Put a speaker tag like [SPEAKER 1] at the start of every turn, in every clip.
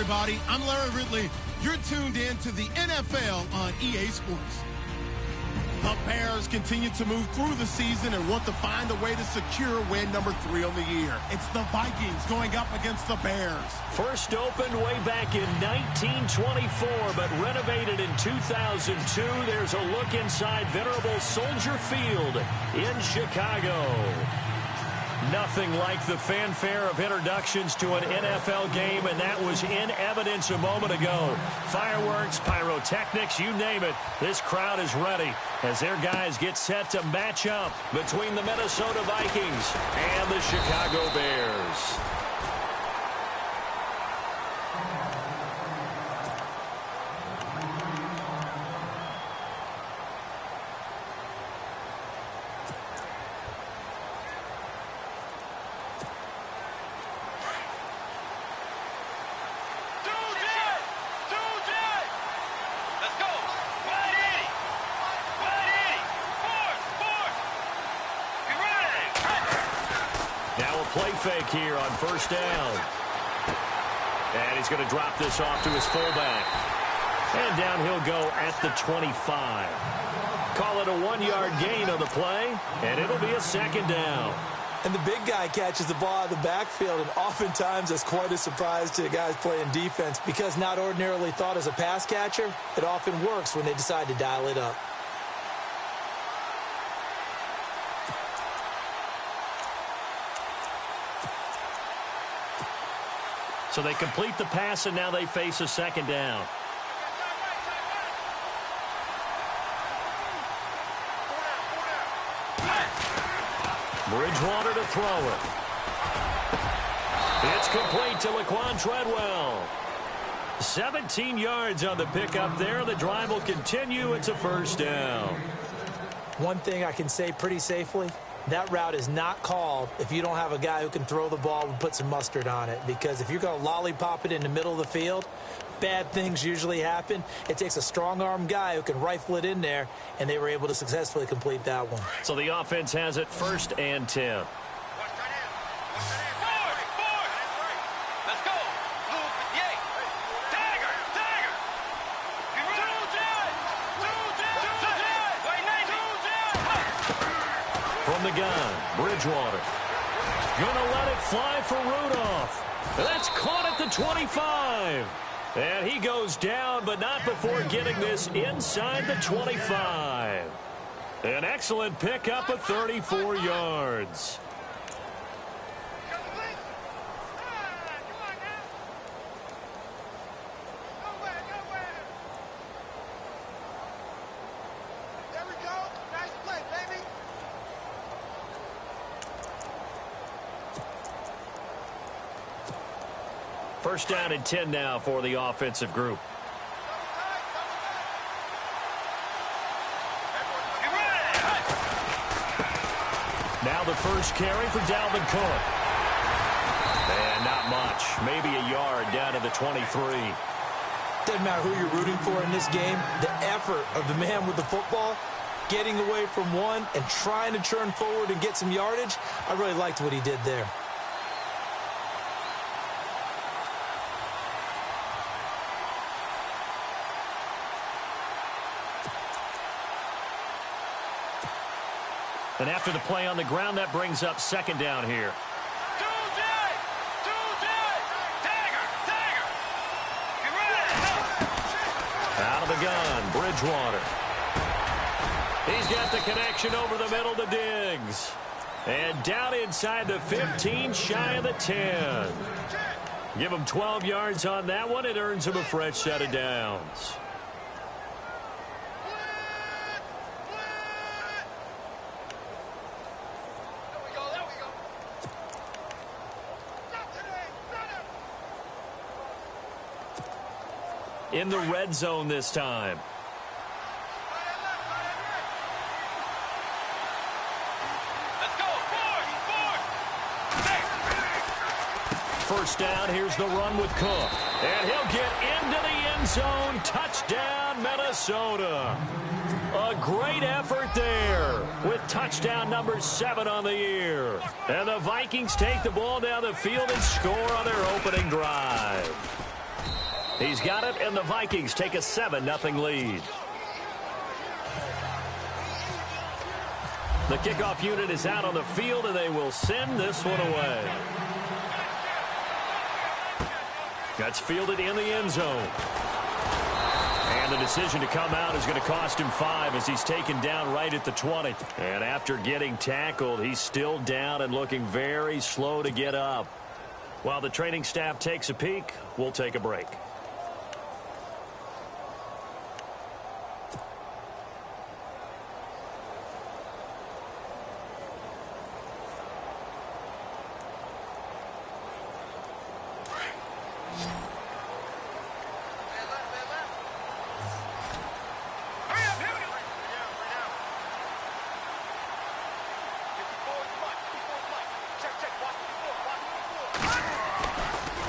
[SPEAKER 1] everybody. I'm Larry Ridley. You're tuned in to the NFL on EA Sports. The Bears continue to move through the season and want to find a way to secure win number 3 on the year. It's the Vikings going up against the Bears.
[SPEAKER 2] First opened way back in 1924, but renovated in 2002. There's a look inside venerable Soldier Field in Chicago. Nothing like the fanfare of introductions to an NFL game, and that was in evidence a moment ago. Fireworks, pyrotechnics, you name it. This crowd is ready as their guys get set to match up between the Minnesota Vikings and the Chicago Bears. Play fake here on first down. And he's going to drop this off to his fullback. And down he'll go at the 25. Call it a 1-yard gain on the play, and it'll be a second down.
[SPEAKER 3] And the big guy catches the ball out of the backfield, and oftentimes that's quite a surprise to the guys playing defense because not ordinarily thought as a pass catcher, it often works when they decide to dial it up.
[SPEAKER 2] So they complete the pass, and now they face a second down. Bridgewater to throw it. It's complete to Laquan Treadwell. 17 yards on the pickup there. The drive will continue. It's a first down.
[SPEAKER 3] One thing I can say pretty safely, that route is not called if you don't have a guy who can throw the ball and put some mustard on it. Because if you're going to lollipop it in the middle of the field, bad things usually happen. It takes a strong-arm guy who can rifle it in there, and they were able to successfully complete that one.
[SPEAKER 2] So the offense has it 1st and 10. From the gun, Bridgewater. Gonna let it fly for Rudolph. That's caught at the 25. And he goes down, but not before getting this inside the 25. An excellent pickup of 34 yards. First down and 10 now for the offensive group. Now the first carry for Dalvin Cook. And not much. Maybe a yard down to the 23.
[SPEAKER 3] Doesn't matter who you're rooting for in this game. The effort of the man with the football, getting away from one and trying to turn forward and get some yardage, I really liked what he did there.
[SPEAKER 2] And after the play on the ground, that brings up second down here. Out of the gun, Bridgewater. He's got the connection over the middle to Diggs. And down inside the 15, shy of the 10. Give him 12 yards on that one. It earns him a fresh set of downs. In the red zone this time.
[SPEAKER 4] Let's go.
[SPEAKER 2] First down, here's the run with Cook. And he'll get into the end zone. Touchdown, Minnesota. A great effort there with touchdown number 7 on the year. And the Vikings take the ball down the field and score on their opening drive. He's got it, and the Vikings take a 7-0 lead. The kickoff unit is out on the field, and they will send this one away. That's fielded in the end zone. And the decision to come out is going to cost him 5 as he's taken down right at the 20. And after getting tackled, he's still down and looking very slow to get up. While the training staff takes a peek, we'll take a break.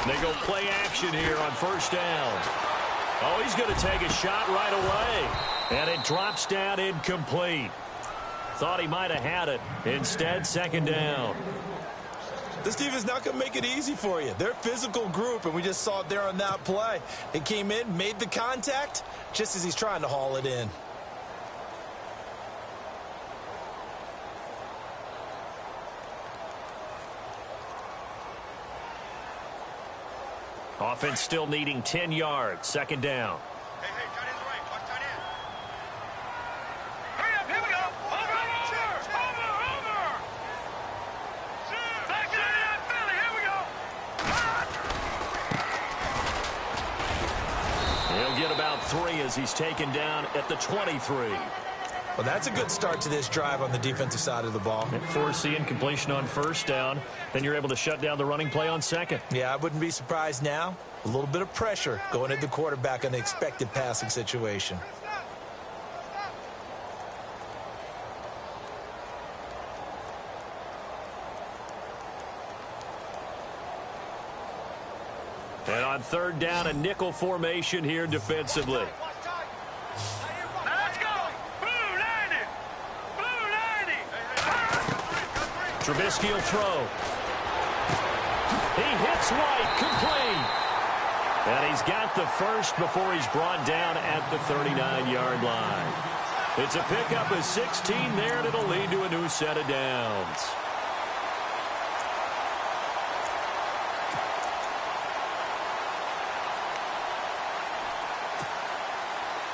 [SPEAKER 2] They go play action here on first down. Oh, he's going to take a shot right away. And it drops down incomplete. Thought he might have had it. Instead, second down.
[SPEAKER 3] This defense is not going to make it easy for you. They're a physical group, and we just saw it there on that play. It came in, made the contact, just as he's trying to haul it in.
[SPEAKER 2] Offense still needing 10 yards. Second down.
[SPEAKER 4] Hey, tight end's right. Watch tight end. Hurry up, here we go. Over. Back to that Philly, here we go.
[SPEAKER 2] He'll get about 3 as he's taken down at the 23.
[SPEAKER 3] Well, that's a good start to this drive on the defensive side of the ball.
[SPEAKER 2] Forcing incompletion on first down. Then you're able to shut down the running play on second.
[SPEAKER 3] Yeah, I wouldn't be surprised now. A little bit of pressure going at the quarterback in the expected passing situation.
[SPEAKER 2] And on third down, a nickel formation here defensively. Trubisky will throw. He hits White, complete. And he's got the first before he's brought down at the 39-yard line. It's a pickup of 16 there, and it'll lead to a new set of downs.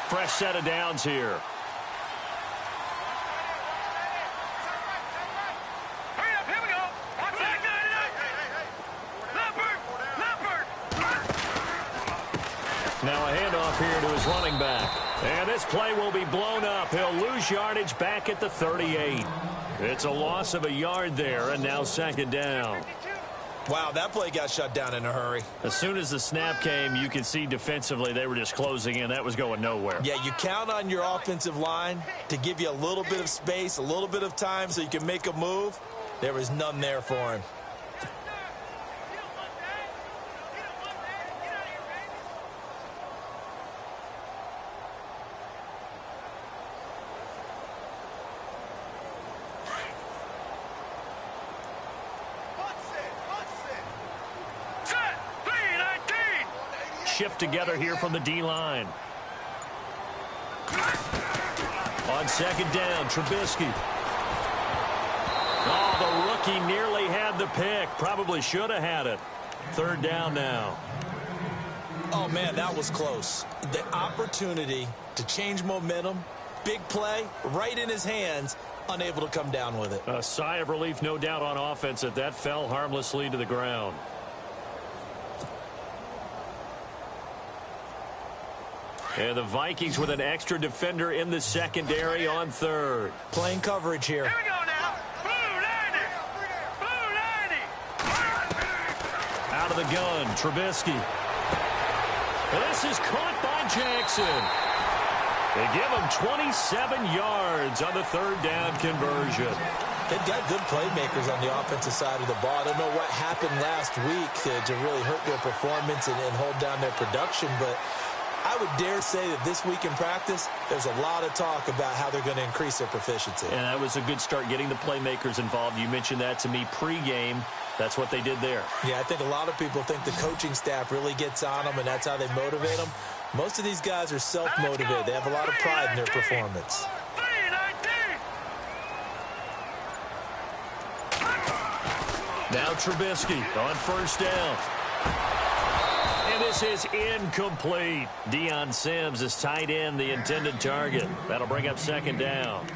[SPEAKER 2] Fresh set of downs here. Now a handoff here to his running back. And this play will be blown up. He'll lose yardage back at the 38. It's a loss of a yard there, and now second down.
[SPEAKER 3] Wow, that play got shut down in a hurry.
[SPEAKER 2] As soon as the snap came, you could see defensively they were just closing in. That was going nowhere.
[SPEAKER 3] Yeah, you count on your offensive line to give you a little bit of space, a little bit of time so you can make a move. There was none there for him.
[SPEAKER 2] Shift together here from the D-line. On second down, Trubisky. Oh, the rookie nearly had the pick. Probably should have had it. Third down now.
[SPEAKER 3] Oh, man, that was close. The opportunity to change momentum, big play, right in his hands, unable to come down with it.
[SPEAKER 2] A sigh of relief, no doubt, on offense that fell harmlessly to the ground. And the Vikings with an extra defender in the secondary on third.
[SPEAKER 3] Playing coverage here.
[SPEAKER 4] Here we go now. Blue 90.
[SPEAKER 2] Out of the gun, Trubisky. This is caught by Jackson. They give him 27 yards on the third down conversion.
[SPEAKER 3] They've got good playmakers on the offensive side of the ball. I don't know what happened last week to really hurt their performance and hold down their production, but I would dare say that this week in practice, there's a lot of talk about how they're going to increase their proficiency.
[SPEAKER 2] And that was a good start getting the playmakers involved. You mentioned that to me pregame. That's what they did there.
[SPEAKER 3] Yeah, I think a lot of people think the coaching staff really gets on them, and that's how they motivate them. Most of these guys are self-motivated. They have a lot of pride in their performance.
[SPEAKER 2] Now Trubisky on first down. And this is incomplete. Deion Sims is tight end, the intended target. That'll bring up second down.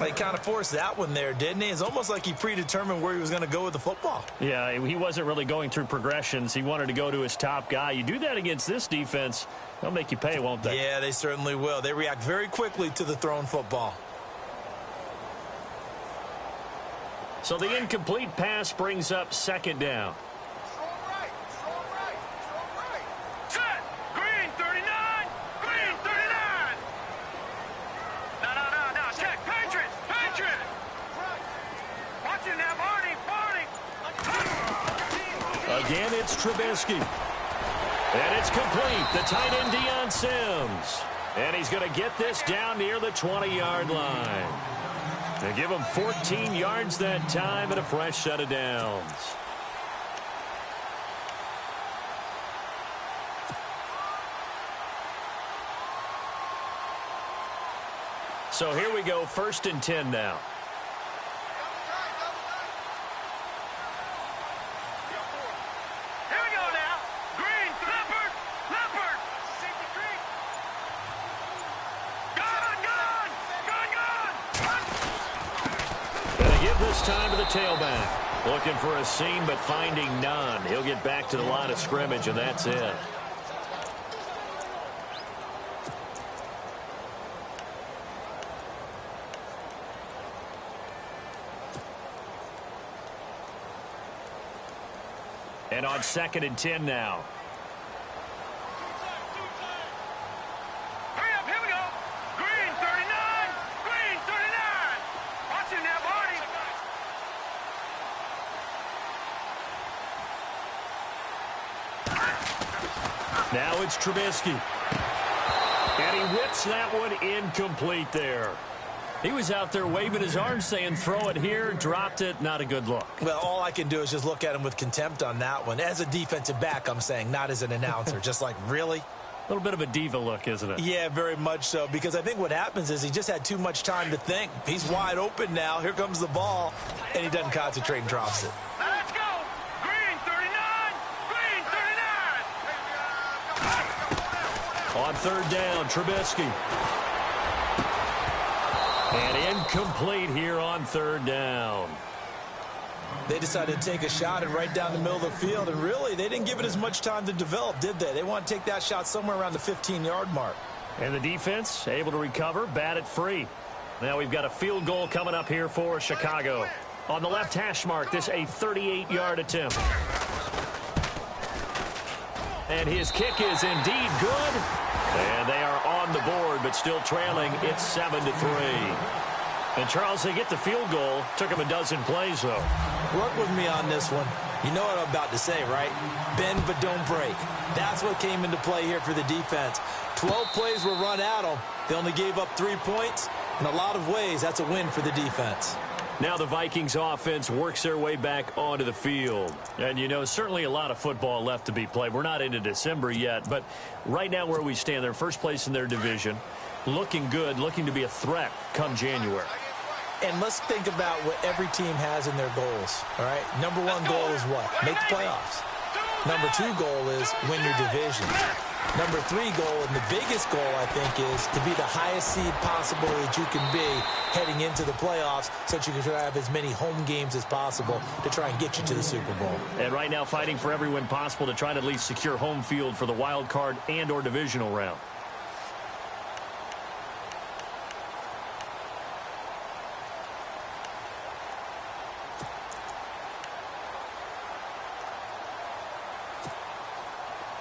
[SPEAKER 3] He kind of forced that one there, didn't he? It's almost like he predetermined where he was going to go with the football.
[SPEAKER 2] Yeah, he wasn't really going through progressions. He wanted to go to his top guy. You do that against this defense, they'll make you pay, won't they?
[SPEAKER 3] Yeah, they certainly will. They react very quickly to the thrown football.
[SPEAKER 2] So the incomplete pass brings up second down.
[SPEAKER 4] Set! Green 39! Green 39! No. Check! Patriot! Patriot! Watch it now, Barney!
[SPEAKER 2] Again, it's Trubisky. And it's complete. The tight end, Deion Sims. And he's going to get this down near the 20-yard line. They give him 14 yards that time and a fresh set of downs. So here we go, 1st and 10 now.
[SPEAKER 4] Here we go now. Green, Leopard! Gone!
[SPEAKER 2] Gonna give this time to the tailback. Looking for a seam, but finding none. He'll get back to the line of scrimmage, and that's it. And on 2nd and 10 now.
[SPEAKER 4] Hurry up, here we go. Green 39! Green 39! Watch it now, Barney!
[SPEAKER 2] Now it's Trubisky. And he whips that one incomplete there. He was out there waving his arms saying, throw it here, dropped it, not a good look.
[SPEAKER 3] Well, all I can do is just look at him with contempt on that one. As a defensive back, I'm saying, not as an announcer. Just like, really?
[SPEAKER 2] A little bit of a diva look, isn't it?
[SPEAKER 3] Yeah, very much so, because I think what happens is he just had too much time to think. He's wide open now. Here comes the ball, and he doesn't concentrate and drops it.
[SPEAKER 4] Now let's go. Green 39! Green 39!
[SPEAKER 2] On 3rd down, Trubisky. And incomplete here on 3rd down.
[SPEAKER 3] They decided to take a shot and right down the middle of the field, and really, they didn't give it as much time to develop, did they? They want to take that shot somewhere around the 15-yard mark.
[SPEAKER 2] And the defense able to recover, bat it free. Now we've got a field goal coming up here for Chicago. On the left hash mark, this a 38-yard attempt. And his kick is indeed good. And they are on the board, but still trailing. It's 7-3. And, Charles, they get the field goal. Took them a dozen plays, though.
[SPEAKER 3] Work with me on this one. You know what I'm about to say, right? Bend but don't break. That's what came into play here for the defense. 12 plays were run at them. They only gave up 3 points. In a lot of ways, that's a win for the defense.
[SPEAKER 2] Now the Vikings offense works their way back onto the field. And, you know, certainly a lot of football left to be played. We're not into December yet, but right now where we stand, they're first place in their division. Looking good, looking to be a threat come January.
[SPEAKER 3] And let's think about what every team has in their goals, all right? Number 1 goal is what? Make the playoffs. Number 2 goal is win your division. Number 3 goal, and the biggest goal, I think, is to be the highest seed possible that you can be heading into the playoffs so that you can try to have as many home games as possible to try and get you to the Super Bowl.
[SPEAKER 2] And right now fighting for every win possible to try to at least secure home field for the wild card and or divisional round.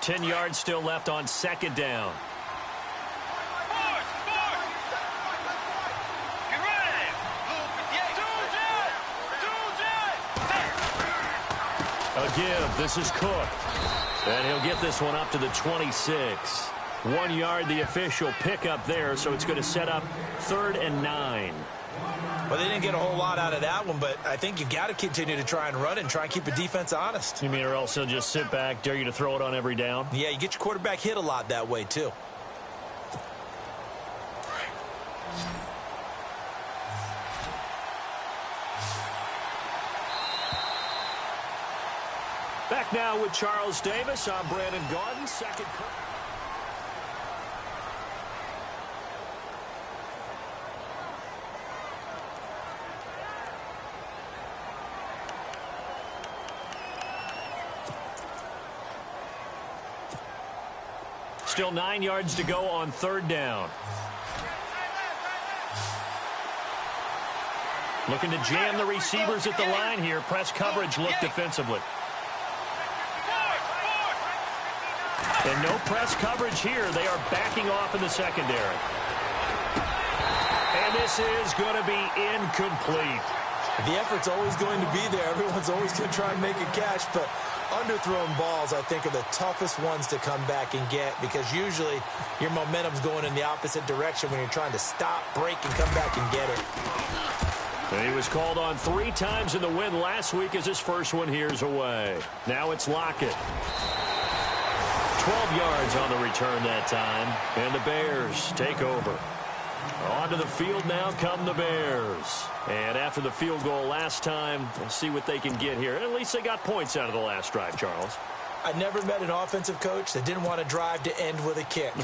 [SPEAKER 2] Ten yards still left on 2nd down.
[SPEAKER 4] Get ready!
[SPEAKER 2] A give. This is Cook. And he'll get this one up to the 26. 1 yard, the official pickup there, so it's going to set up 3rd and 9.
[SPEAKER 3] Well, they didn't get a whole lot out of that one, but I think you've got to continue to try and run and try and keep the defense honest.
[SPEAKER 2] You mean or else he'll just sit back, dare you to throw it on every down?
[SPEAKER 3] Yeah, you get your quarterback hit a lot that way, too.
[SPEAKER 2] Back now with Charles Davis. I'm Brandon Gaudin. Second. Still 9 yards to go on third down. Looking to jam the receivers at the line here. Press coverage look defensively. And no press coverage here. They are backing off in the secondary. And this is going to be incomplete.
[SPEAKER 3] The effort's always going to be there. Everyone's always going to try and make a catch, but underthrown balls, I think, are the toughest ones to come back and get because usually your momentum's going in the opposite direction when you're trying to stop, break, and come back and get it.
[SPEAKER 2] And he was called on 3 times in the win last week as his first one here's away. Now it's Lockett. 12 yards on the return that time. And the Bears take over. Onto the field now come the Bears. And after the field goal last time, we'll see what they can get here. At least they got points out of the last drive, Charles.
[SPEAKER 3] I never met an offensive coach that didn't want to drive to end with a kick.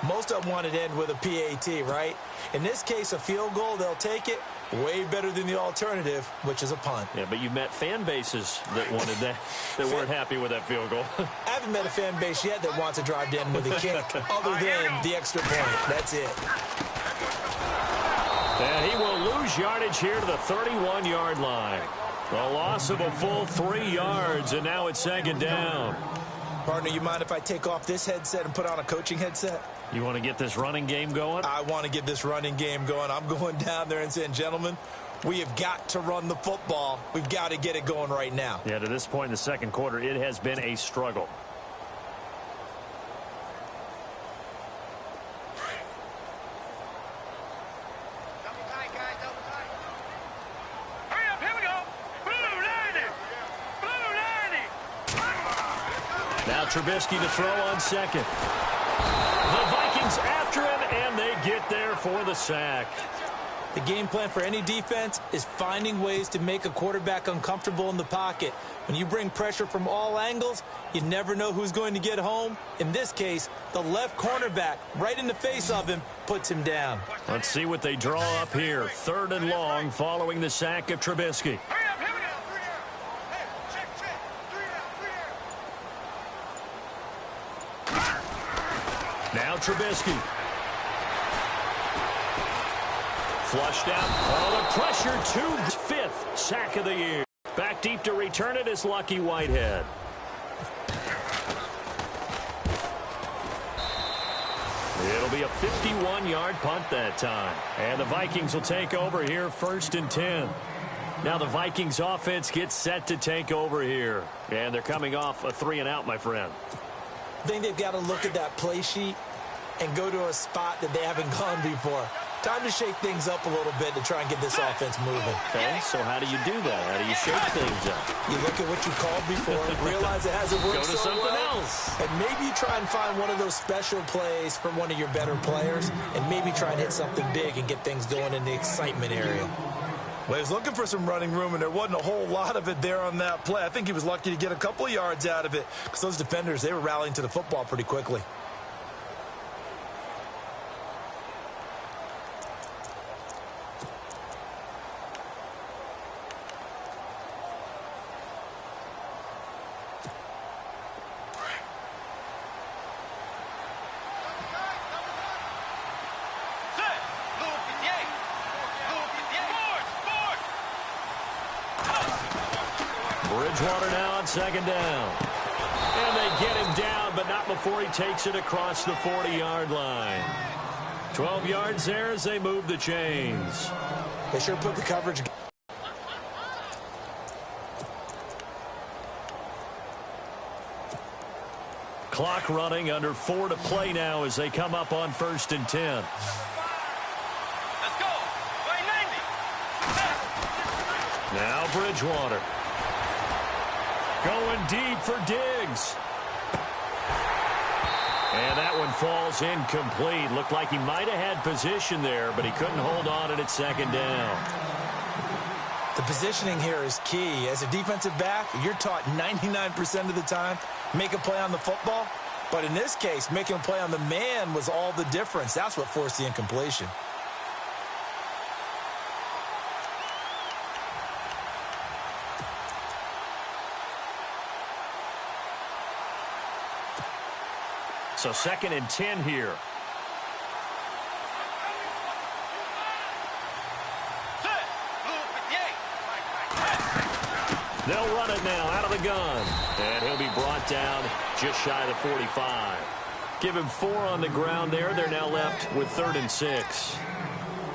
[SPEAKER 3] Most of them wanted to end with a PAT, right? In this case, a field goal, they'll take it. Way better than the alternative, which is a punt.
[SPEAKER 2] Yeah, but you met fan bases that wanted that, that weren't happy with that field goal.
[SPEAKER 3] I haven't met a fan base yet that wants to drive to end with a kick other than the extra point. That's it.
[SPEAKER 2] And he will lose yardage here to the 31-yard line. A loss of a full 3 yards, and now it's second down.
[SPEAKER 3] Partner, you mind if I take off this headset and put on a coaching headset?
[SPEAKER 2] You want to get this running game going?
[SPEAKER 3] I want to get this running game going. I'm going down there and saying, gentlemen, we have got to run the football. We've got to get it going right now.
[SPEAKER 2] Yeah, to this point in the second quarter, it has been a struggle.
[SPEAKER 4] Double tight, guys, double tight. Hurry up, here we go. Blue 90. Blue 90.
[SPEAKER 2] Now Trubisky to throw on second. The Vikings after him, and they get there for the sack.
[SPEAKER 3] The game plan for any defense is finding ways to make a quarterback uncomfortable in the pocket. When you bring pressure from all angles, you never know who's going to get home. In this case, the left cornerback, right in the face of him, puts him down.
[SPEAKER 2] Let's see what they draw up here. Third and long following the sack of Trubisky.
[SPEAKER 4] Hurry up, here we go. 3 down. Hey, check. 3 down.
[SPEAKER 2] Now Trubisky. Flushed out. All the pressure to 5th sack of the year. Back deep to return it is Lucky Whitehead. It'll be a 51-yard punt that time. And the Vikings will take over here 1st and 10. Now the Vikings offense gets set to take over here. And they're coming off a 3-and-out, my friend.
[SPEAKER 3] I think they've got to look at that play sheet and go to a spot that they haven't gone before. Time to shake things up a little bit to try and get this offense moving.
[SPEAKER 2] Okay, so how do you do that? How do you shake things up?
[SPEAKER 3] You look at what you called before, realize it hasn't worked
[SPEAKER 2] Go to
[SPEAKER 3] so
[SPEAKER 2] something
[SPEAKER 3] well,
[SPEAKER 2] else.
[SPEAKER 3] and maybe you try and find one of those special plays from one of your better players, and maybe try and hit something big and get things going in the excitement area. Well, he was looking for some running room, and there wasn't a whole lot of it there on that play. I think he was lucky to get a couple of yards out of it because those defenders, they were rallying to the football pretty quickly.
[SPEAKER 2] Bridgewater now on second down. And they get him down, but not before he takes it across the 40-yard line. 12 yards there as they move the chains.
[SPEAKER 3] They sure put the coverage.
[SPEAKER 2] Clock running, under 4 to play now as they come up on 1st and 10.
[SPEAKER 4] Let's go. By 90.
[SPEAKER 2] Now Bridgewater. Going deep for Diggs. And that one falls incomplete. Looked like he might have had position there, but he couldn't hold on at second down.
[SPEAKER 3] The positioning here is key. As a defensive back, you're taught 99% of the time, make a play on the football. But in this case, making a play on the man was all the difference. That's what forced the incompletion.
[SPEAKER 2] So 2nd and 10 here. They'll run it now out of the gun. And he'll be brought down just shy of the 45. Give him 4 on the ground there. They're now left with 3rd and 6.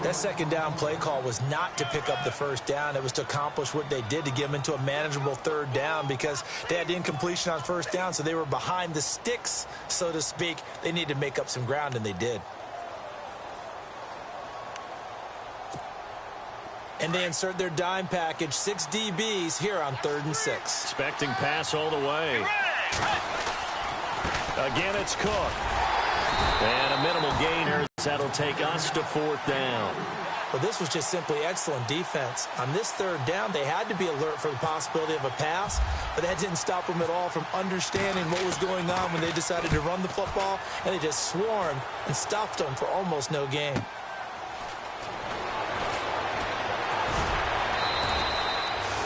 [SPEAKER 3] That second down play call was not to pick up the first down. It was to accomplish what they did to get them into a manageable 3rd down because they had incompletion on first down, so they were behind the sticks, so to speak. They needed to make up some ground, and they did. And they insert their dime package, 6 DBs here on 3rd and 6.
[SPEAKER 2] Expecting pass all the way. Again, it's Cook. And a minimal gain here. That'll take us to 4th down.
[SPEAKER 3] Well, this was just simply excellent defense. On this 3rd down, they had to be alert for the possibility of a pass, but that didn't stop them at all from understanding what was going on when they decided to run the football, and they just swarmed and stuffed them for almost no gain.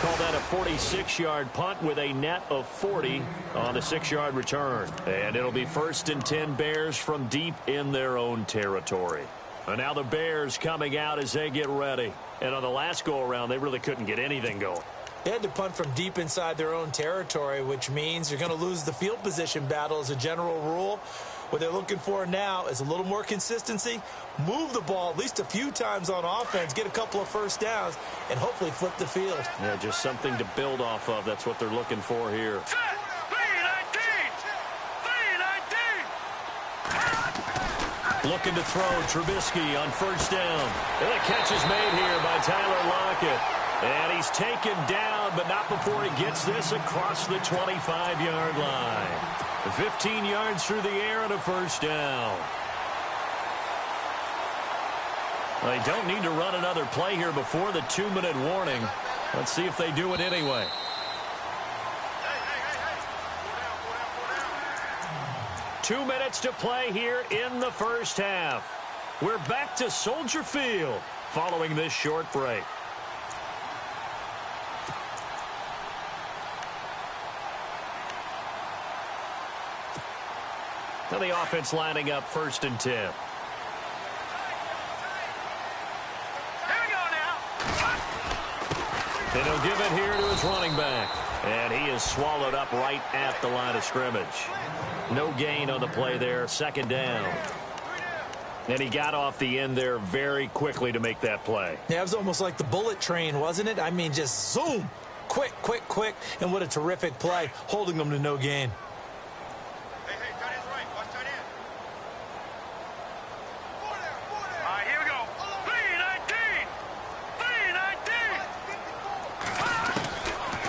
[SPEAKER 2] Call that a 46-yard punt with a net of 40 on the 6-yard return. And it'll be 1st and 10 Bears from deep in their own territory. And now the Bears coming out as they get ready. And on the last go-around, they really couldn't get anything going.
[SPEAKER 3] They had to punt from deep inside their own territory, which means you're going to lose the field position battle as a general rule. What they're looking for now is a little more consistency, move the ball at least a few times on offense, get a couple of first downs, and hopefully flip the field.
[SPEAKER 2] Yeah, just something to build off of. That's what they're looking for here. Looking to throw Trubisky on first down. And the catch is made here by Tyler Lockett. And he's taken down, but not before he gets this across the 25-yard line. 15 yards through the air and a first down. They don't need to run another play here before the 2-minute warning. Let's see if they do it anyway. Two minutes to play here in the first half. We're back to Soldier Field following this short break. Now the offense lining up 1st and 10.
[SPEAKER 4] Here we go now.
[SPEAKER 2] And he'll give it here to his running back. And he is swallowed up right at the line of scrimmage. No gain on the play there. 2nd down. And he got off the end there very quickly to make that play.
[SPEAKER 3] Yeah, it was almost like the bullet train, wasn't it? I mean, just zoom. Quick, quick, quick. And what a terrific play, holding them to no gain.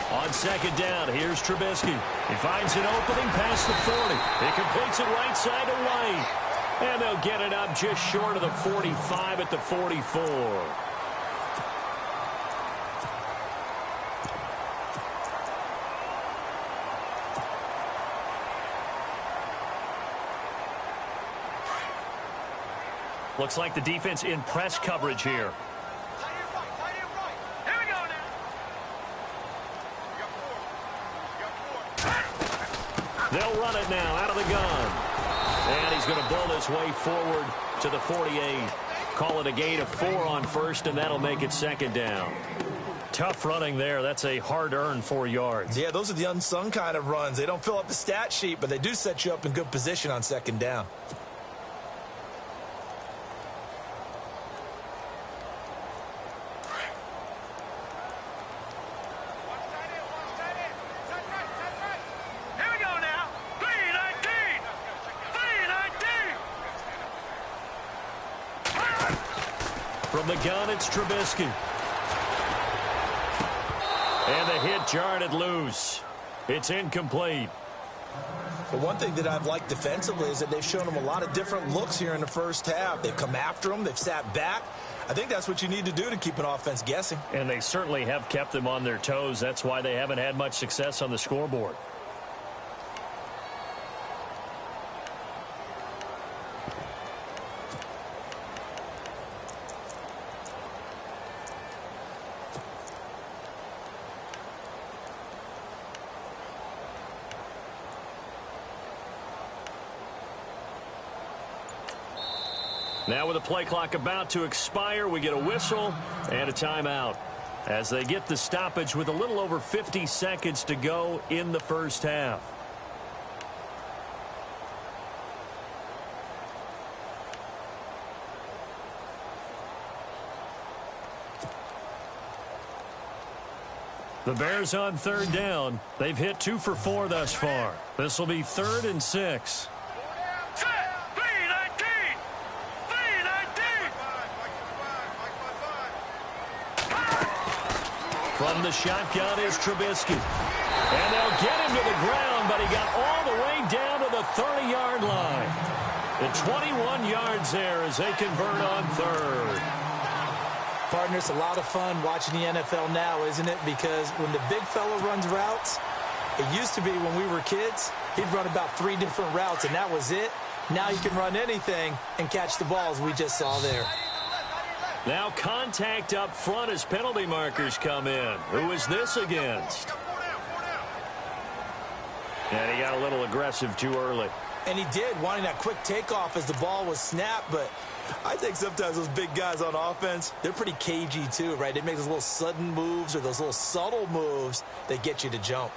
[SPEAKER 2] On 2nd down, here's Trubisky. He finds an opening past the 40. He completes it right side to White. And they'll get it up just short of the 45 at the 44. Looks like the defense in press coverage here. They'll run it now out of the gun. And he's going to build his way forward to the 48. Call it a gain of 4 on first, and that'll make it 2nd down. Tough running there. That's a hard-earned 4 yards.
[SPEAKER 3] Yeah, those are the unsung kind of runs. They don't fill up the stat sheet, but they do set you up in good position on 2nd down.
[SPEAKER 2] From the gun, it's Trubisky. And the hit jarred it loose. It's incomplete.
[SPEAKER 3] But one thing that I've liked defensively is that they've shown them a lot of different looks here in the first half. They've come after them. They've sat back. I think that's what you need to do to keep an offense guessing.
[SPEAKER 2] And they certainly have kept them on their toes. That's why they haven't had much success on the scoreboard. Now with the play clock about to expire, we get a whistle and a timeout as they get the stoppage with a little over 50 seconds to go in the first half. The Bears on third down. They've hit 2 for 4 thus far. This will be 3rd and 6. From the shotgun is Trubisky. And they'll get him to the ground, but he got all the way down to the 30-yard line. The 21 yards there as they convert on third.
[SPEAKER 3] Partner, it's a lot of fun watching the NFL now, isn't it? Because when the big fella runs routes, it used to be when we were kids, he'd run about 3 different routes, and that was it. Now he can run anything and catch the balls we just saw there.
[SPEAKER 2] Now contact up front as penalty markers come in. Who is this against? And he got a little aggressive too early.
[SPEAKER 3] And he did, wanting that quick takeoff as the ball was snapped. But I think sometimes those big guys on offense, they're pretty cagey too, right? They make those little sudden moves or those little subtle moves that get you to jump.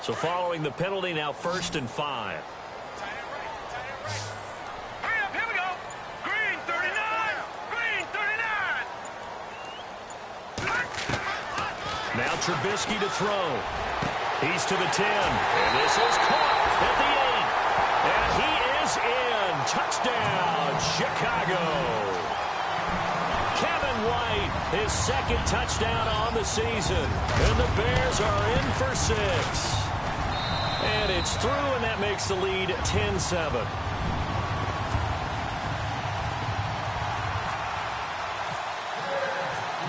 [SPEAKER 2] So following the penalty, now 1st and 5.
[SPEAKER 4] Hurry up, here we go. Green 39. Green 39.
[SPEAKER 2] Now Trubisky to throw. He's to the 10. And this is caught at the 8. And he is in. Touchdown, Chicago. Kevin White, his 2nd touchdown on the season. And the Bears are in for 6. And it's through, and that makes the lead 10-7.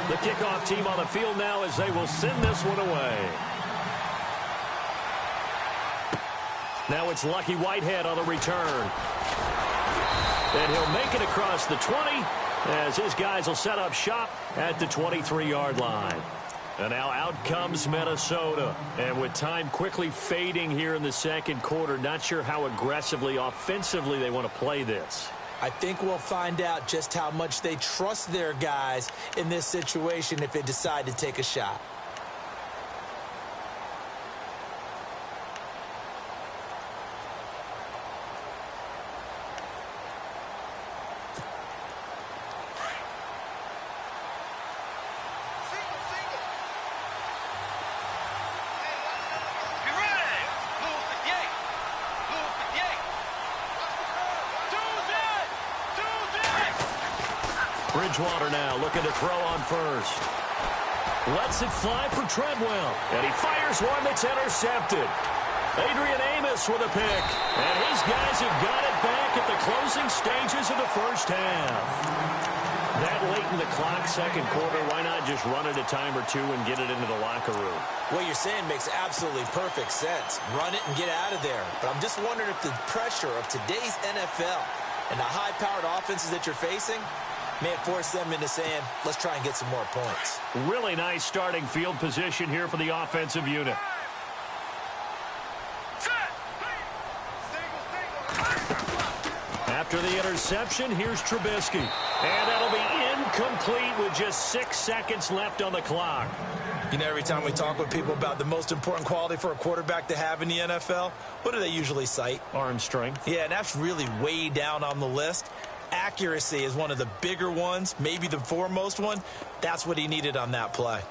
[SPEAKER 2] The kickoff team on the field now as they will send this one away. Now it's Lucky Whitehead on the return. And he'll make it across the 20 as his guys will set up shop at the 23-yard line. And now out comes Minnesota. And with time quickly fading here in the second quarter, not sure how aggressively, offensively they want to play this.
[SPEAKER 3] I think we'll find out just how much they trust their guys in this situation if they decide to take a shot.
[SPEAKER 2] Bridgewater now looking to throw on first. Lets it fly for Treadwell. And he fires one that's intercepted. Adrian Amos with a pick. And his guys have got it back at the closing stages of the first half. That late in the clock, second quarter, why not just run it a time or two and get it into the locker room?
[SPEAKER 3] What you're saying makes absolutely perfect sense. Run it and get out of there. But I'm just wondering if the pressure of today's NFL and the high-powered offenses that you're facing may force them into saying, let's try and get some more points.
[SPEAKER 2] Really nice starting field position here for the offensive unit. After the interception, here's Trubisky. And that'll be incomplete with just 6 seconds left on the clock.
[SPEAKER 3] You know, every time we talk with people about the most important quality for a quarterback to have in the NFL, what do they usually cite?
[SPEAKER 2] Arm strength.
[SPEAKER 3] Yeah, and that's really way down on the list. accuracy is one of the bigger ones, maybe the foremost one. That's what he needed on that play.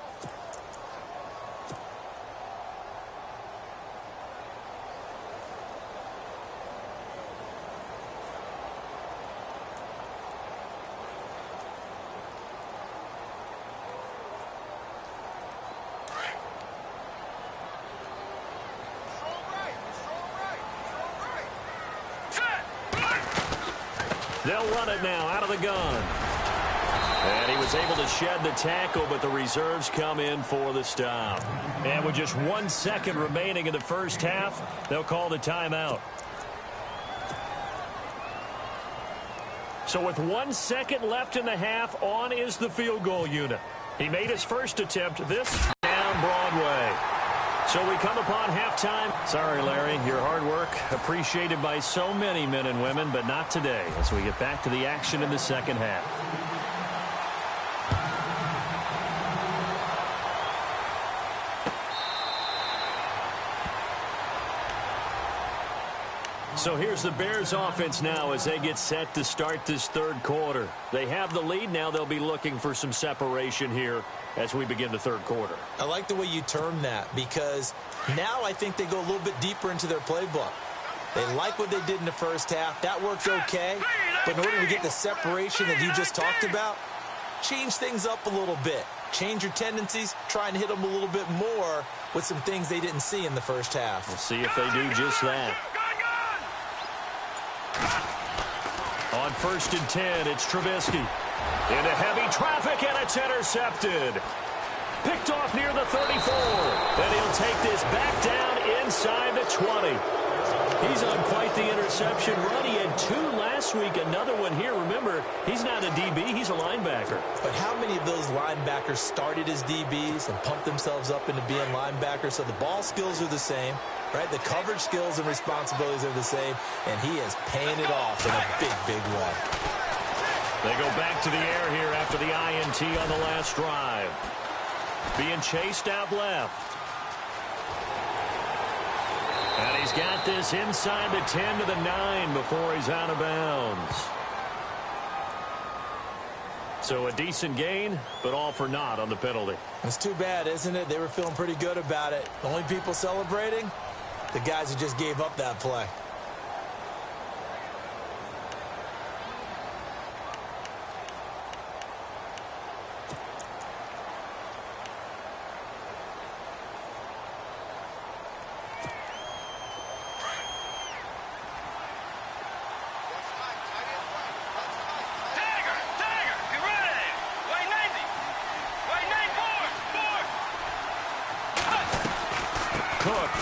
[SPEAKER 2] They'll run it now out of the gun. And he was able to shed the tackle, but the reserves come in for the stop. And with just 1 second remaining in the first half, they'll call the timeout. So with 1 second left in the half, on is the field goal unit. He made his first attempt. This down Broadway. So we come upon halftime. Sorry, Larry, your hard work appreciated by so many men and women, but not today as we get back to the action in the second half. So here's the Bears offense now as they get set to start this third quarter. They have the lead. Now they'll be looking for some separation here as we begin the third quarter.
[SPEAKER 3] I like the way you term that because now I think they go a little bit deeper into their playbook. They like what they did in the first half. That worked okay. But in order to get the separation that you just talked about, change things up a little bit. Change your tendencies. Try and hit them a little bit more with some things they didn't see in the first half.
[SPEAKER 2] We'll see if they do just that. On 1st and 10, it's Trubisky. Into heavy traffic, and it's intercepted. Picked off near the 34. And he'll take this back down inside the 20. He's on quite the interception run. He had 2 last week, another one here. Remember, he's not a DB, he's a linebacker.
[SPEAKER 3] But how many of those linebackers started as DBs and pumped themselves up into being linebackers? So the ball skills are the same, right? The coverage skills and responsibilities are the same, and he is paying it off in a big, big way.
[SPEAKER 2] They go back to the air here after the INT on the last drive. Being chased out left. And he's got this inside the 10 to the 9 before he's out of bounds. So a decent gain, but all for naught on the penalty.
[SPEAKER 3] It's too bad, isn't it? They were feeling pretty good about it. The only people celebrating, the guys who just gave up that play.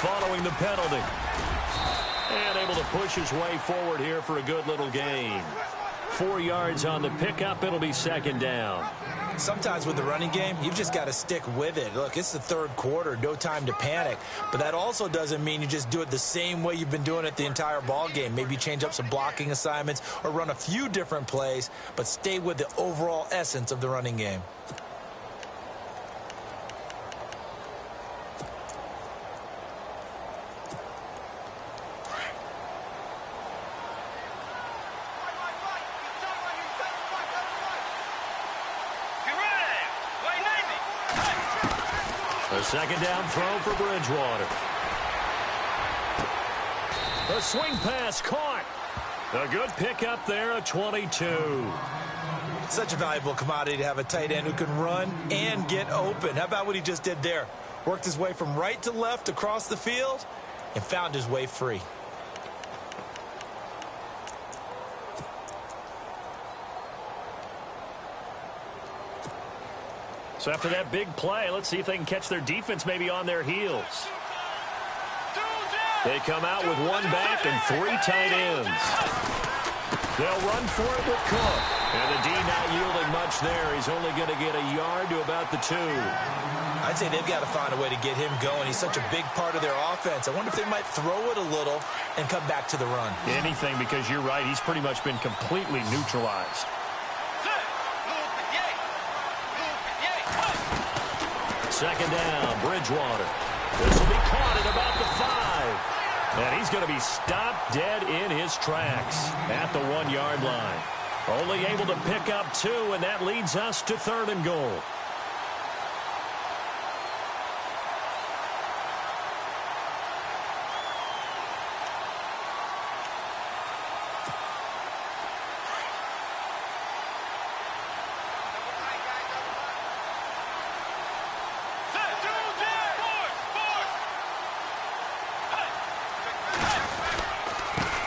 [SPEAKER 2] Following the penalty. And able to push his way forward here for a good little gain. 4 yards on the pickup. It'll be 2nd down.
[SPEAKER 3] Sometimes with the running game, you've just got to stick with it. Look, it's the third quarter. No time to panic. But that also doesn't mean you just do it the same way you've been doing it the entire ball game. Maybe change up some blocking assignments or run a few different plays, but stay with the overall essence of the running game.
[SPEAKER 2] A 2nd down throw for Bridgewater. A swing pass caught. A good pickup there, a 22.
[SPEAKER 3] Such a valuable commodity to have a tight end who can run and get open. How about what he just did there? Worked his way from right to left across the field and found his way free.
[SPEAKER 2] So after that big play, let's see if they can catch their defense maybe on their heels. They come out with 1 back and 3 tight ends. They'll run for it with Cook. And the D not yielding much there. He's only going to get a yard to about the 2.
[SPEAKER 3] I'd say they've got to find a way to get him going. He's such a big part of their offense. I wonder if they might throw it a little and come back to the run.
[SPEAKER 2] Anything, because you're right. He's pretty much been completely neutralized. 2nd down, Bridgewater. This will be caught at about the 5. And he's going to be stopped dead in his tracks at the 1-yard line. Only able to pick up 2, and that leads us to 3rd and goal.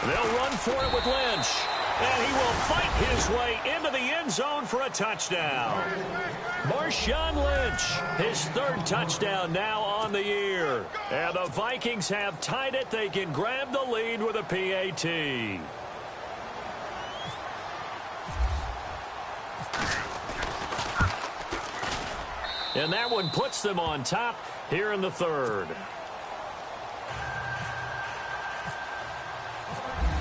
[SPEAKER 2] They'll run for it with Lynch. And he will fight his way into the end zone for a touchdown. Marshawn Lynch, his 3rd touchdown now on the year. And the Vikings have tied it. They can grab the lead with a PAT. And that one puts them on top here in the 3rd.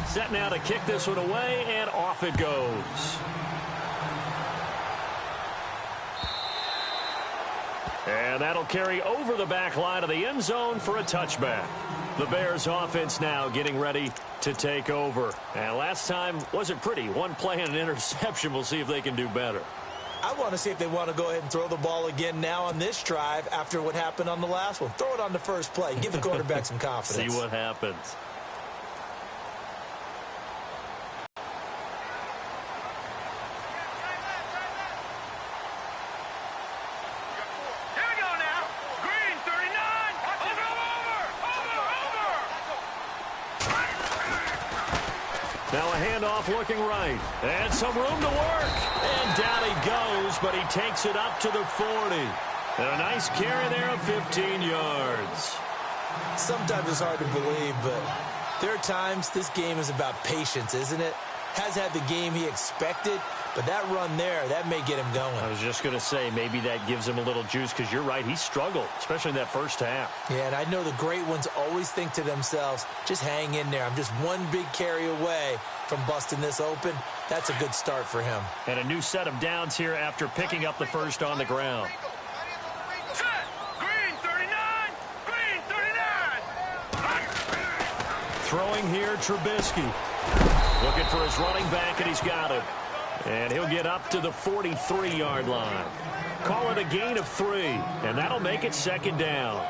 [SPEAKER 2] Set now to kick this one away, and off it goes. And that'll carry over the back line of the end zone for a touchback. The Bears offense now getting ready to take over. And last time wasn't pretty. One play and an interception. We'll see if they can do better.
[SPEAKER 3] I want to see if they want to go ahead and throw the ball again now on this drive after what happened on the last one. Throw it on the first play. Give the quarterback some confidence.
[SPEAKER 2] See what happens. Now a handoff looking right. And some room to work. And down he goes, but he takes it up to the 40. And a nice carry there of 15 yards.
[SPEAKER 3] Sometimes it's hard to believe, but there are times this game is about patience, isn't it? Has had the game he expected, but that run there, that may get him going.
[SPEAKER 2] I was just going to say, maybe that gives him a little juice, because you're right, he struggled, especially in that first half.
[SPEAKER 3] Yeah, and I know the great ones always think to themselves, just hang in there. I'm just one big carry away from busting this open. That's a good start for him.
[SPEAKER 2] And a new set of downs here after picking up the first on the ground.
[SPEAKER 4] Green 39! Green 39!
[SPEAKER 2] Throwing here, Trubisky. Looking for his running back, and he's got him. And he'll get up to the 43-yard line. Call it a gain of 3, and that'll make it 2nd down.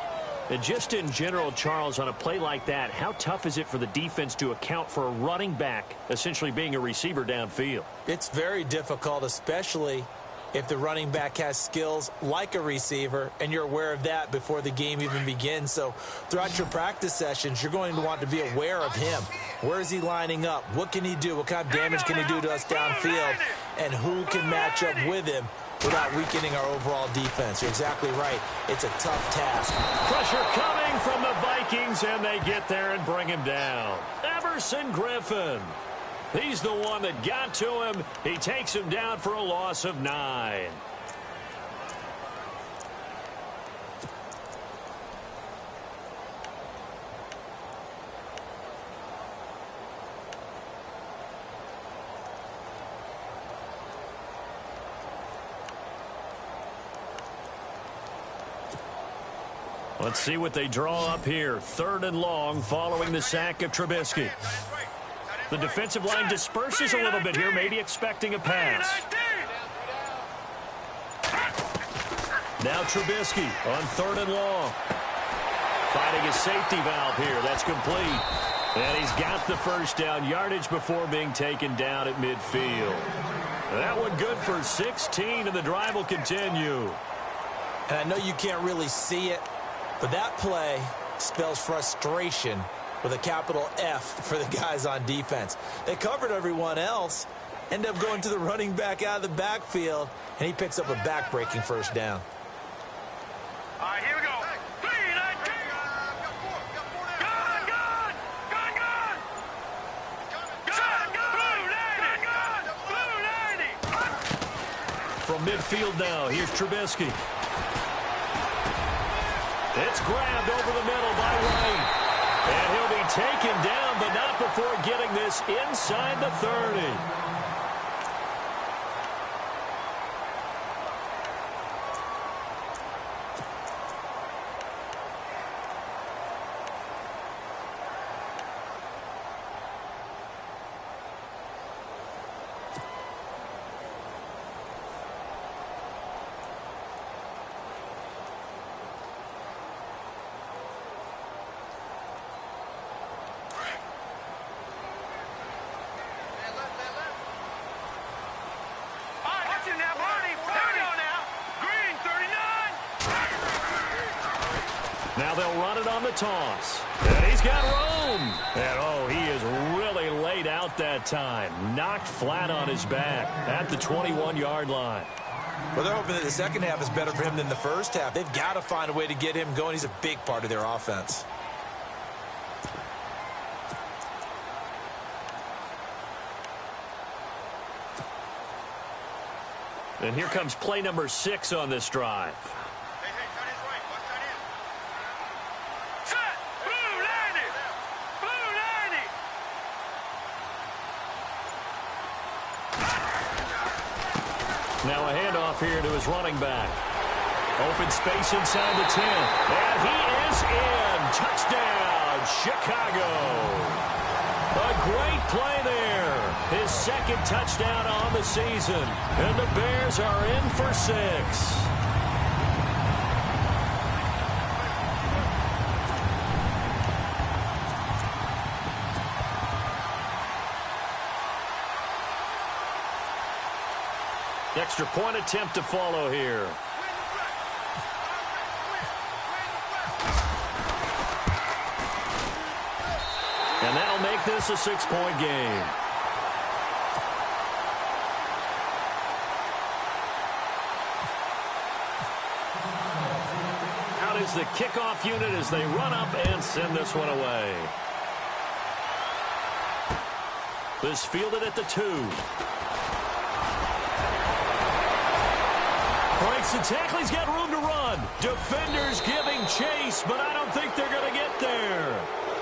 [SPEAKER 2] And just in general, Charles, on a play like that, how tough is it for the defense to account for a running back essentially being a receiver downfield?
[SPEAKER 3] It's very difficult, especially if the running back has skills like a receiver, and you're aware of that before the game even begins. So throughout your practice sessions, you're going to want to be aware of him. Where is he lining up? What can he do? What kind of damage can he do to us downfield? And who can match up with him without weakening our overall defense? You're exactly right. It's a tough task.
[SPEAKER 2] Pressure coming from the Vikings, and they get there and bring him down. Everson Griffin. He's the one that got to him. He takes him down for a loss of 9. Let's see what they draw up here. 3rd and long following the sack of Trubisky. The defensive line disperses a little bit here, maybe expecting a pass. Now Trubisky on 3rd and long. Finding his safety valve here. That's complete. And he's got the first down, yardage before being taken down at midfield. That one good for 16, and the drive will continue.
[SPEAKER 3] And I know you can't really see it, but that play spells frustration with a capital F for the guys on defense. They covered everyone else, end up going to the running back out of the backfield, and he picks up a back-breaking first down.
[SPEAKER 4] All right, here we go.
[SPEAKER 2] From midfield now, here's Trubisky. It's grabbed over the middle by White. And he'll be taken down, but not before getting this inside the 30. Now they'll run it on the toss. And he's got room. And, oh, he is really laid out that time. Knocked flat on his back at the 21-yard line.
[SPEAKER 3] Well, they're hoping that the second half is better for him than the first half. They've got to find a way to get him going. He's a big part of their offense.
[SPEAKER 2] And here comes play number 6 on this drive.
[SPEAKER 4] Hey, tight end's right. Watch tight end. Set! Blue 90! Blue 90!
[SPEAKER 2] Now a handoff here to his running back. Open space inside the 10. And he is in. Touchdown, Chicago. A great play there. His second touchdown on the season. And the Bears are in for 6. Extra point attempt to follow here. And that'll make this a 6-point game. Out is the kickoff unit as they run up and send this one away. This fielded at the 2. Breaks the tackle. He's got room to run. Defenders giving chase, but I don't think they're going to get there.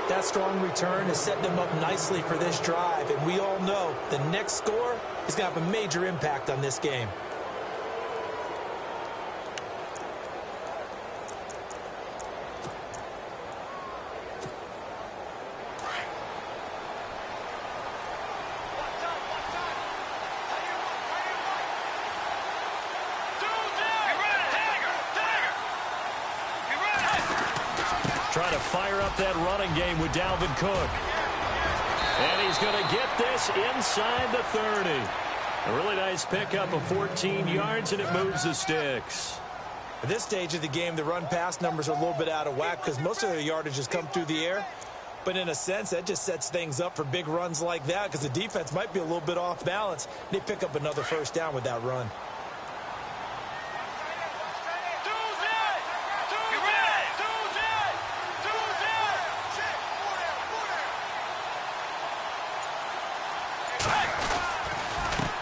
[SPEAKER 3] That strong return is setting them up nicely for this drive, and we all know the next score is going to have a major impact on this game.
[SPEAKER 2] Trying to fire up that running game with Dalvin Cook. And he's going to get this inside the 30. A really nice pickup of 14 yards, and it moves the sticks.
[SPEAKER 3] At this stage of the game, the run-pass numbers are a little bit out of whack because most of their yardage has come through the air. But in a sense, that just sets things up for big runs like that because the defense might be a little bit off balance. They pick up another first down with that run.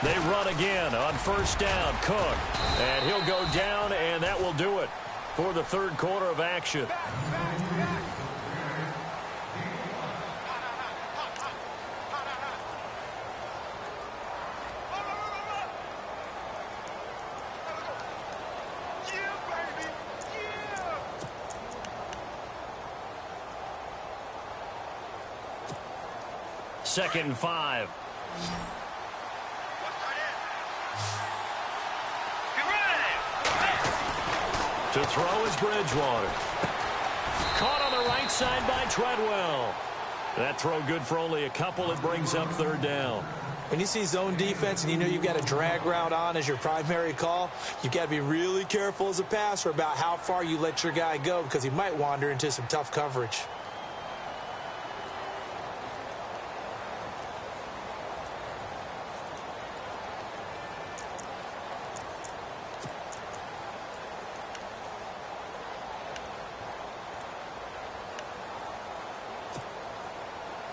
[SPEAKER 2] They run again on first down. Cook. And he'll go down, and that will do it for the third quarter of action. Second and 5. To throw is Bridgewater. Caught on the right side by Treadwell. That throw good for only a couple. It brings up third down.
[SPEAKER 3] When you see zone defense and you know you've got a drag route on as your primary call, you've got to be really careful as a passer about how far you let your guy go because he might wander into some tough coverage.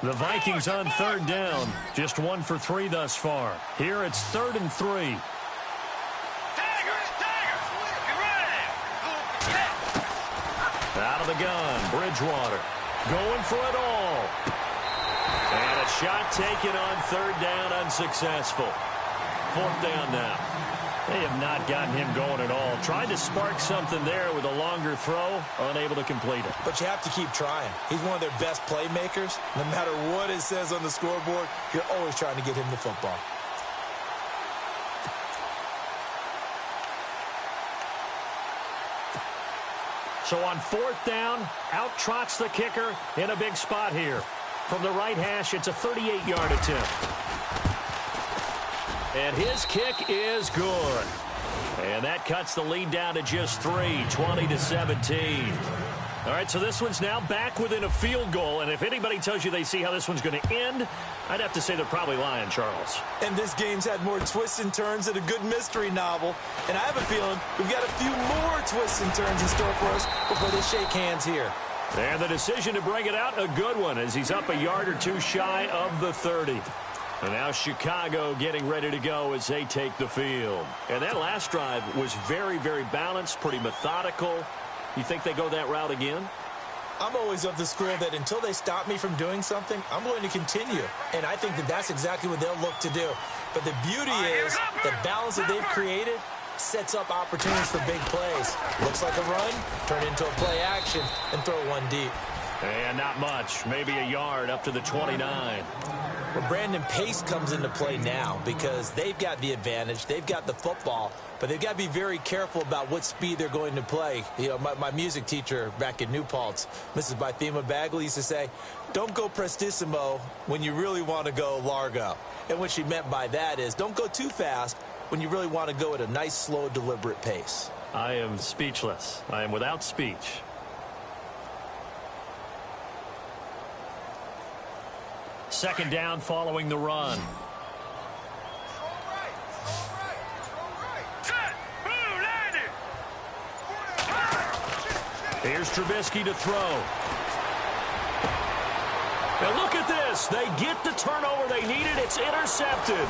[SPEAKER 2] The Vikings on third down. Just 1 for 3 thus far. Here it's 3rd and 3. Out of the gun, Bridgewater. Going for it all. And a shot taken on third down, unsuccessful. 4th down now. They have not gotten him going at all. Tried to spark something there with a longer throw, unable to complete it.
[SPEAKER 3] But you have to keep trying. He's one of their best playmakers. No matter what it says on the scoreboard, you're always trying to get him the football.
[SPEAKER 2] So on 4th down, out trots the kicker in a big spot here. From the right hash, it's a 38-yard attempt. And his kick is good. And that cuts the lead down to just 3, 20-17. All right, so this one's now back within a field goal, and if anybody tells you they see how this one's going to end, I'd have to say they're probably lying, Charles.
[SPEAKER 3] And this game's had more twists and turns than a good mystery novel, and I have a feeling we've got a few more twists and turns in store for us before they shake hands here.
[SPEAKER 2] And the decision to bring it out, a good one, as he's up a yard or two shy of the 30. And now Chicago getting ready to go as they take the field. And that last drive was very, very balanced, pretty methodical. You think they go that route again?
[SPEAKER 3] I'm always of the school that until they stop me from doing something, I'm going to continue. And I think that that's exactly what they'll look to do. But the beauty is the balance that they've created sets up opportunities for big plays. Looks like a run, turn into a play action, and throw one deep.
[SPEAKER 2] And not much, maybe a yard up to the 29.
[SPEAKER 3] Well, Brandon, pace comes into play now because they've got the advantage. They've got the football, but they've got to be very careful about what speed they're going to play. You know, my music teacher back in New Paltz, Mrs. Bythema Bagley, used to say, don't go prestissimo when you really want to go largo. And what she meant by that is don't go too fast when you really want to go at a nice, slow, deliberate pace.
[SPEAKER 2] I am speechless. I am without speech. Second down following the run. Here's Trubisky to throw. Now look at this. They get the turnover they needed. It's intercepted.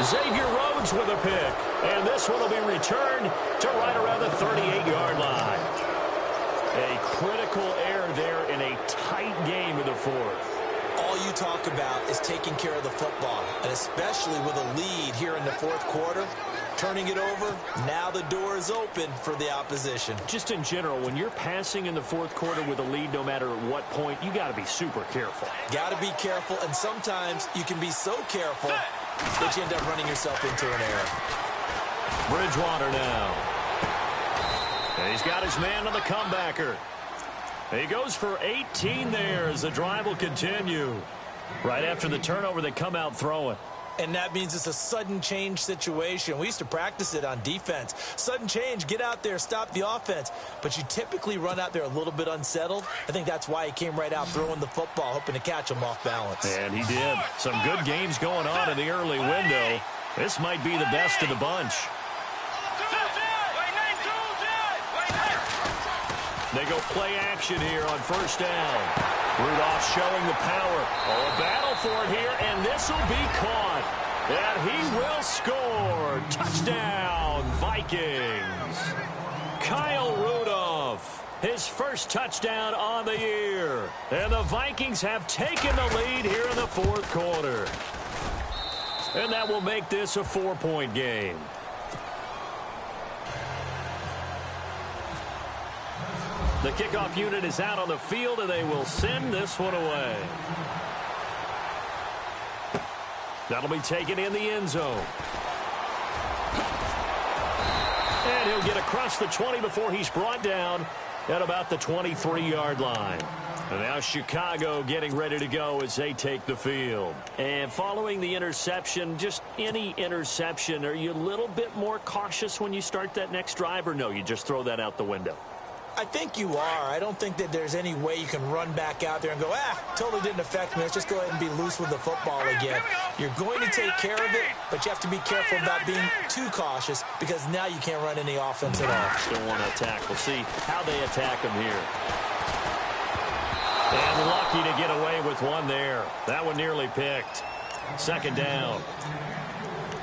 [SPEAKER 2] Xavier Rhodes with a pick. And this one will be returned to right around the 38-yard line. A critical error there in a tight game in the fourth.
[SPEAKER 3] All you talk about is taking care of the football, and especially with a lead here in the fourth quarter, turning it over, now the door is open for the opposition.
[SPEAKER 2] Just in general, when you're passing in the fourth quarter with a lead, no matter at what point, you got to be super careful.
[SPEAKER 3] Got to be careful, and sometimes you can be so careful that you end up running yourself into an error.
[SPEAKER 2] Bridgewater now. And he's got his man on the comebacker. He goes for 18 there as the drive will continue. Right after the turnover, they come out throwing.
[SPEAKER 3] And that means it's a sudden change situation. We used to practice it on defense. Sudden change, get out there, stop the offense. But you typically run out there a little bit unsettled. I think that's why he came right out throwing the football, hoping to catch him off balance.
[SPEAKER 2] And he did. Some good games going on in the early window. This might be the best of the bunch. They go play action here on first down. Rudolph showing the power. Oh, a battle for it here, and this will be caught. And he will score. Touchdown, Vikings. Kyle Rudolph, his first touchdown on the year. And the Vikings have taken the lead here in the fourth quarter. And that will make this a 4-point game. The kickoff unit is out on the field, and they will send this one away. That'll be taken in the end zone. And he'll get across the 20 before he's brought down at about the 23-yard line. And now Chicago getting ready to go as they take the field. And following the interception, just any interception, are you a little bit more cautious when you start that next drive, or no, you just throw that out the window?
[SPEAKER 3] I think you are. I don't think that there's any way you can run back out there and go, totally didn't affect me. Let's just go ahead and be loose with the football again. You're going to take care of it, but you have to be careful about being too cautious because now you can't run any offense at all.
[SPEAKER 2] Still want to attack. We'll see how they attack him here. And lucky to get away with one there. That one nearly picked. Second down.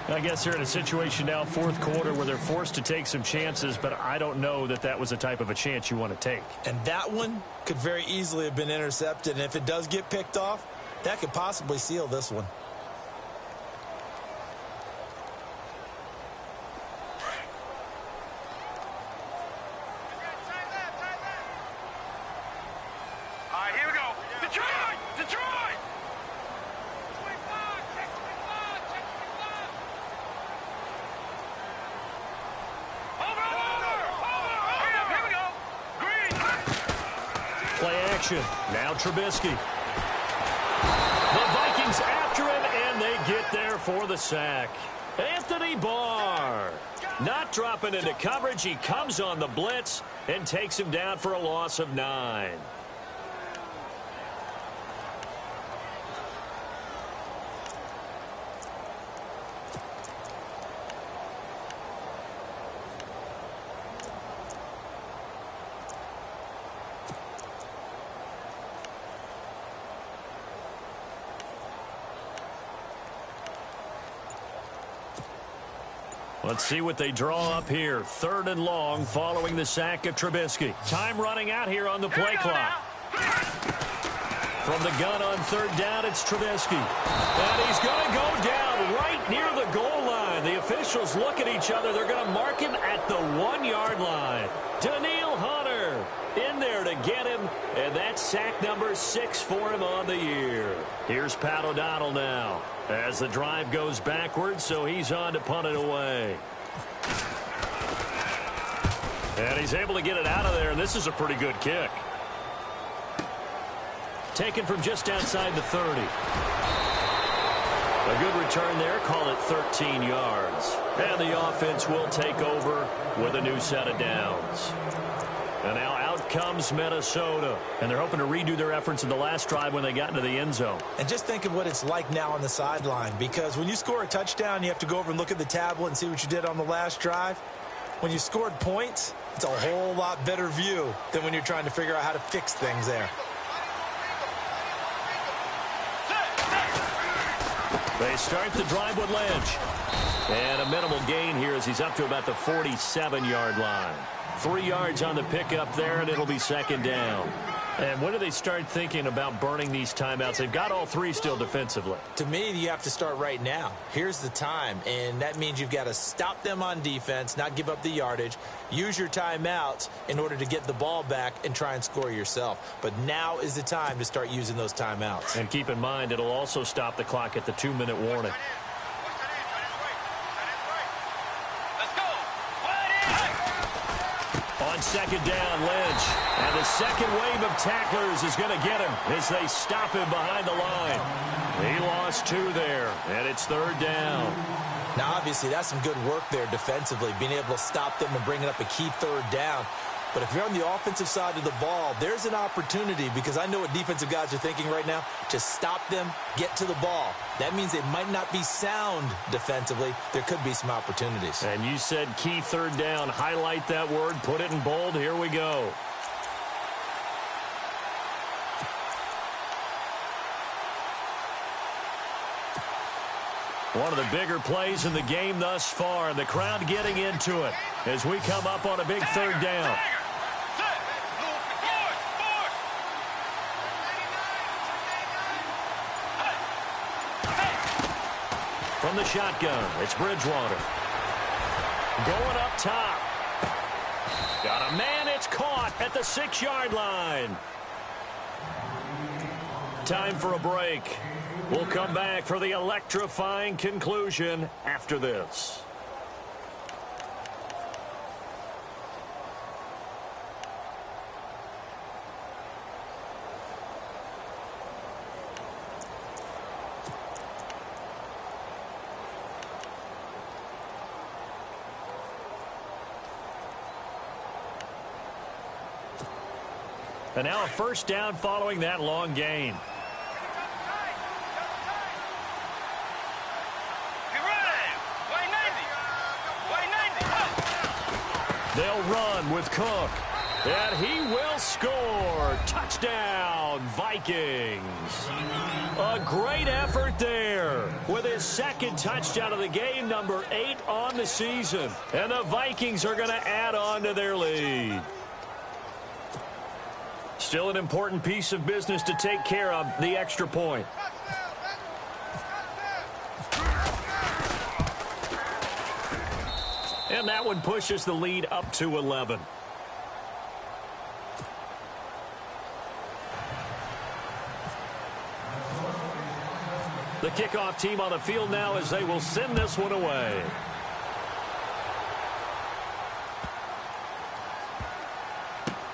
[SPEAKER 2] I guess they're in a situation now, fourth quarter, where they're forced to take some chances, but I don't know that that was the type of a chance you want to take.
[SPEAKER 3] And that one could very easily have been intercepted, and if it does get picked off, that could possibly seal this one.
[SPEAKER 4] All right, here we go. Detroit! Detroit!
[SPEAKER 2] Play action. Now Trubisky. The Vikings after him, and they get there for the sack. Anthony Barr. Not dropping into coverage. He comes on the blitz and takes him down for a loss of 9. Let's see what they draw up here. 3rd and long following the sack of Trubisky. Time running out here on the play clock. From the gun on 3rd down, it's Trubisky. And he's going to go down right near the goal line. The officials look at each other. They're going to mark him at the 1-yard line. Daniil Hunter in there to get him. And that's sack number 6 for him on the year. Here's Pat O'Donnell now as the drive goes backwards, so he's on to punt it away. And he's able to get it out of there, and this is a pretty good kick. Taken from just outside the 30. A good return there, call it 13 yards. And the offense will take over with a new set of downs. And now out comes Minnesota. And they're hoping to redo their efforts in the last drive when they got into the end zone.
[SPEAKER 3] And just think of what it's like now on the sideline. Because when you score a touchdown, you have to go over and look at the tablet and see what you did on the last drive. When you scored points, it's a whole lot better view than when you're trying to figure out how to fix things there.
[SPEAKER 2] They start the drive with Lynch. And a minimal gain here as he's up to about the 47-yard line. 3 yards on the pickup there, and it'll be 2nd down. And when do they start thinking about burning these timeouts? They've got all 3 still defensively.
[SPEAKER 3] To me, you have to start right now. Here's the time, and that means you've got to stop them on defense, not give up the yardage, use your timeouts in order to get the ball back and try and score yourself. But now is the time to start using those timeouts.
[SPEAKER 2] And keep in mind, it'll also stop the clock at the 2-minute warning. On 2nd down, Lynch. And the second wave of tacklers is going to get him as they stop him behind the line. He lost 2 there, and it's 3rd down.
[SPEAKER 3] Now, obviously, that's some good work there defensively, being able to stop them and bringing up a key 3rd down. But if you're on the offensive side of the ball, there's an opportunity, because I know what defensive guys are thinking right now, to stop them, get to the ball. That means they might not be sound defensively. There could be some opportunities.
[SPEAKER 2] And you said key 3rd down. Highlight that word. Put it in bold. Here we go. One of the bigger plays in the game thus far, and the crowd getting into it as we come up on a big 3rd down. From the shotgun, it's Bridgewater. Going up top. Got a man, it's caught at the 6-yard line. Time for a break. We'll come back for the electrifying conclusion after this. And now a 1st down following that long gain. They'll run with Cook. And he will score. Touchdown, Vikings. A great effort there with his 2nd touchdown of the game, number 8 on the season. And the Vikings are going to add on to their lead. Still an important piece of business to take care of, the extra point. And that one pushes the lead up to 11. The kickoff team on the field now as they will send this one away.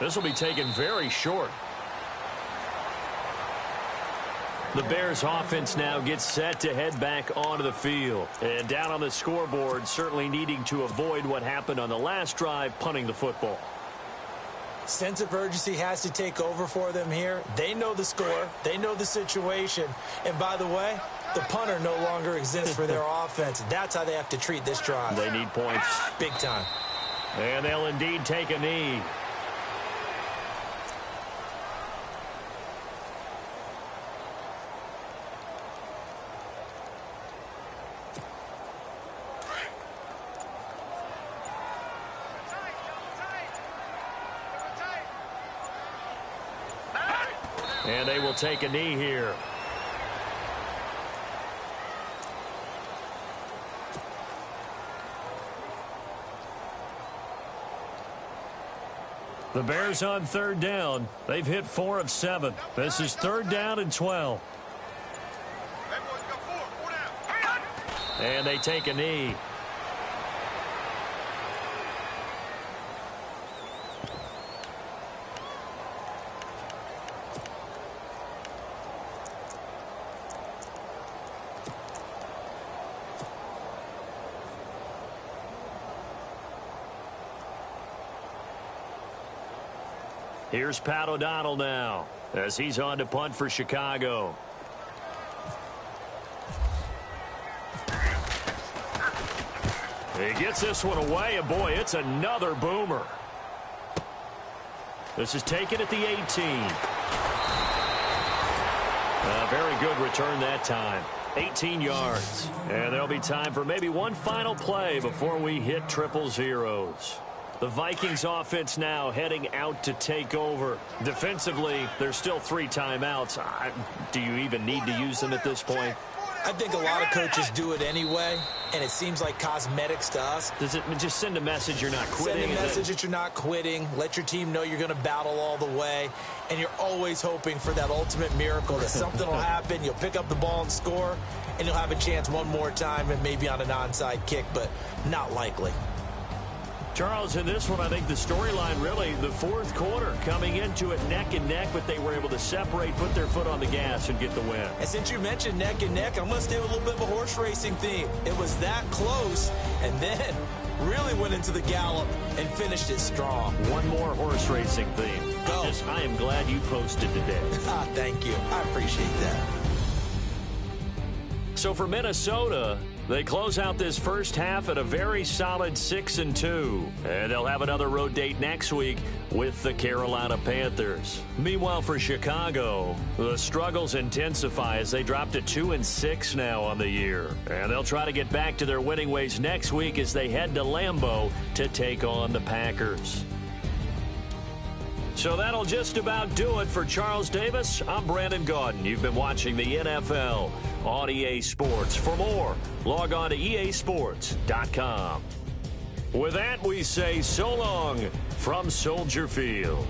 [SPEAKER 2] This will be taken very short. The Bears offense now gets set to head back onto the field. And down on the scoreboard, certainly needing to avoid what happened on the last drive, punting the football.
[SPEAKER 3] Sense of urgency has to take over for them here. They know the score. They know the situation. And by the way, the punter no longer exists for their offense. That's how they have to treat this drive.
[SPEAKER 2] They need points.
[SPEAKER 3] Big time.
[SPEAKER 2] And they'll indeed take a knee. And they will take a knee here. The Bears on third down. They've hit 4 of 7. This is third down and 12. And they take a knee. Here's Pat O'Donnell now as he's on to punt for Chicago. He gets this one away, and boy, it's another boomer. This is taken at the 18. A very good return that time. 18 yards. And there'll be time for maybe one final play before we hit triple zeros. The Vikings offense now heading out to take over. Defensively, there's still 3 timeouts. Do you even need to use them at this point?
[SPEAKER 3] I think a lot of coaches do it anyway, and it seems like cosmetics to us.
[SPEAKER 2] Does it just send a message you're not quitting?
[SPEAKER 3] Send a message that you're not quitting. Let your team know you're going to battle all the way, and you're always hoping for that ultimate miracle that something will happen, you'll pick up the ball and score, and you'll have a chance one more time and maybe on an onside kick, but not likely.
[SPEAKER 2] Charles, in this one, I think the storyline really, the fourth quarter, coming into it neck and neck, but they were able to separate, put their foot on the gas, and get the win.
[SPEAKER 3] And since you mentioned neck and neck, I'm going to stay with a little bit of a horse racing theme. It was that close, and then really went into the gallop and finished it strong.
[SPEAKER 2] One more horse racing theme.
[SPEAKER 3] Go.
[SPEAKER 2] I am glad you posted today.
[SPEAKER 3] Thank you. I appreciate that.
[SPEAKER 2] So for Minnesota, they close out this first half at a very solid 6-2. And they'll have another road date next week with the Carolina Panthers. Meanwhile, for Chicago, the struggles intensify as they drop to 2-6 now on the year. And they'll try to get back to their winning ways next week as they head to Lambeau to take on the Packers. So that'll just about do it for Charles Davis. I'm Brandon Gaudin. You've been watching the NFL on EA Sports. For more, log on to easports.com. With that, we say so long from Soldier Field.